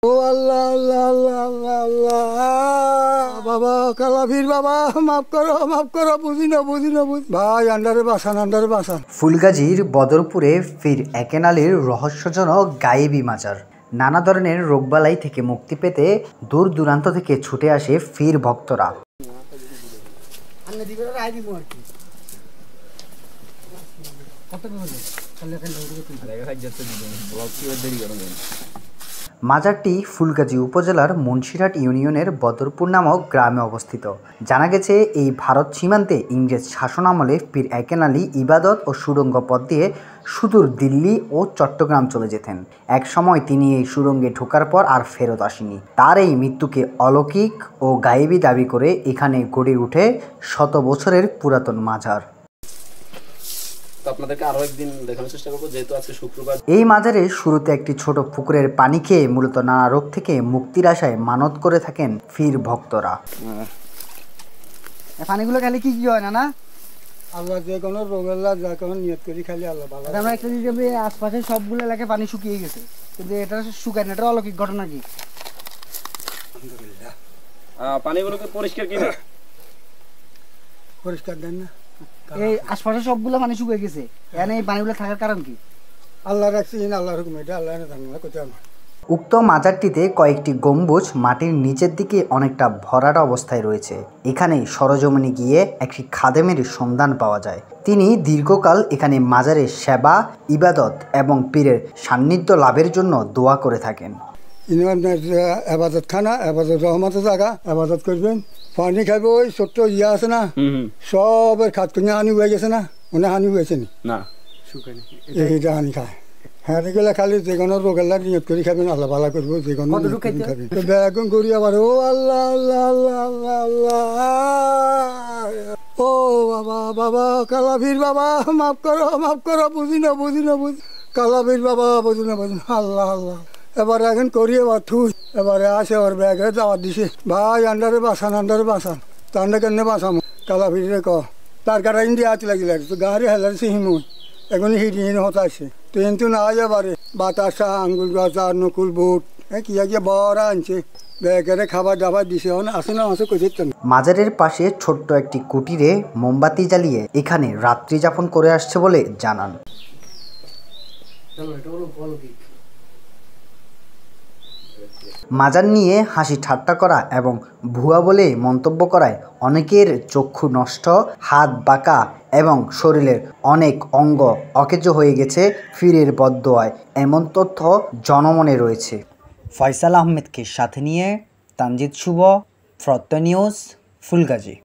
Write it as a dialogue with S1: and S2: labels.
S1: ও আল্লাহ আল্লাহ আল্লাহ আল্লাহ আল্লাহ বাবা কালাফির বাবা মাফ করো বুঝি না ভাই আন্ডারে বাসান।
S2: ফুলগাজীর বদরপুরে ফির একেনালির রহস্যজনক গায়েবী মাজার। নানা ধরনের রোগবালাই থেকে মুক্তি পেতে দূর দূরান্ত থেকে ছুটে আসে ফির ভক্তরা। মাজারটি ফুলগাজী উপজেলার মুন্সিরহাট ইউনিয়নের বদরপুর নামক গ্রামে অবস্থিত। জানা গেছে এই ভারত সীমান্তে ইংরেজ শাসনামলে পীর একেন আলী ইবাদত ও সুড়ঙ্গ পথ দিয়ে সুদূর দিল্লি ও চট্টগ্রাম চলে যেতেন। এক সময় তিনি এই সুড়ঙ্গে ঢোকার পর আর ফেরত আসেনি। তার এই মৃত্যুকে অলৌকিক ও গায়েবী দাবি করে এখানে গড়ে উঠে শত বছরের পুরাতন মাজার।
S3: আপনাদেরকে আরো একদিন দেখানোর চেষ্টা করবো, যেহেতু আজকে শুক্রবার।
S2: এই মাজারে শুরুতে একটি ছোট পুকুরের পানি খেয়ে মূলত নানা রোগ থেকে মুক্তির আশায় মানত করে থাকেন ফির ভক্তরা।
S4: পানিগুলো খালি কি হয় না
S1: আল্লাহ যে কোনো রোগের যা কোনো নিয়ত করি খালি আল্লাহ ভালো।
S4: আমরা একটা হিসেবে আশপাশে সবগুলো এলাকায় পানি শুকিয়ে গেছে, কিন্তু এটা শুকায় না, এটা অলৌকিক ঘটনা কি?
S1: আলহামদুলিল্লাহ।
S3: পানিগুলোকে পরিষ্কার কিনা
S1: পরিষ্কার দেন না,
S4: এই আশপাশে সবগুলো পানি শুকিয়ে গেছে, এখানে এই পানিগুলো থাকার কারণ কি?
S1: আল্লাহ রাখছি, আল্লাহর হুকুম, এটা আল্লাহ জানে কোথাও না।
S2: উক্ত মাজারটিতে কয়েকটি গম্বুজ মাটির নিচের দিকে অনেকটা ভরাট অবস্থায় রয়েছে। এখানে সরজমিনে গিয়ে একটি খাদেমের সন্ধান পাওয়া যায়। তিনি দীর্ঘকাল এখানে মাজারের সেবা, ইবাদত এবং পীরের সান্নিধ্য লাভের জন্য দোয়া করে থাকেন।
S1: আবাদত খানা, আবাদত রহমতের জায়গা, আবাদত করবেন, পানি খাইবে। ওই ছোট্ট ইয়া আছে না, সবের খাত কিনে হানি হয়ে গেছে না, ওনে হানি হয়েছে না, এইটা হানি খায়। হ্যাঁ গেলে খালি যে কোনো রোগের নিয়ত করে খাবেন, আল্লাহ ভালো করবো। যে কোনো খাবেন বেগুন করি আবার ও আল্লাহ আল্লাহ আল্লাহ আল্লাহ আল্লাহ। ও বাবা কালাফির বাবা মাফ করো বুঝি না কালাফির বাবা বুঝি না আল্লাহ আল্লাহ। এবারে এখন করি এবার থুই, এবারে আসে ওর ব্যাগে দাওয়াত দিছে, ভাই আন্ডারে বাসান তান্ডে কেন বাসাম কালাফিরে ক তার কাটা ইন্ডিয়া হাত লাগিলে গাড়ি হেলারছে হিমুই এখন হিডিহীন হতে আসে। তো কিন্তু না যাবারে বাতাসা আঙ্গুল গাছা নকুল বুট কি বড় আনছে, ব্যাগেরে খাবার দাবার দিছে, আসে না আসে কোথায়।
S2: মাজারের পাশে ছোট্ট একটি কুটিরে মোমবাতি জ্বালিয়ে এখানে রাত্রি যাপন করে আসছে বলে জানান। মাজার নিয়ে হাসি ঠাট্টা করা এবং ভুয়া বলে মন্তব্য করায় অনেকের চক্ষু নষ্ট, হাত বাঁকা এবং শরীরের অনেক অঙ্গ অকেজ হয়ে গেছে ফিরের বদদোয়ায়, এমন তথ্য জনমনে রয়েছে। ফয়সাল আহমেদকে সাথে নিয়ে তানজিদ শুভ, প্রত্যয় নিউজ, ফুলগাজী।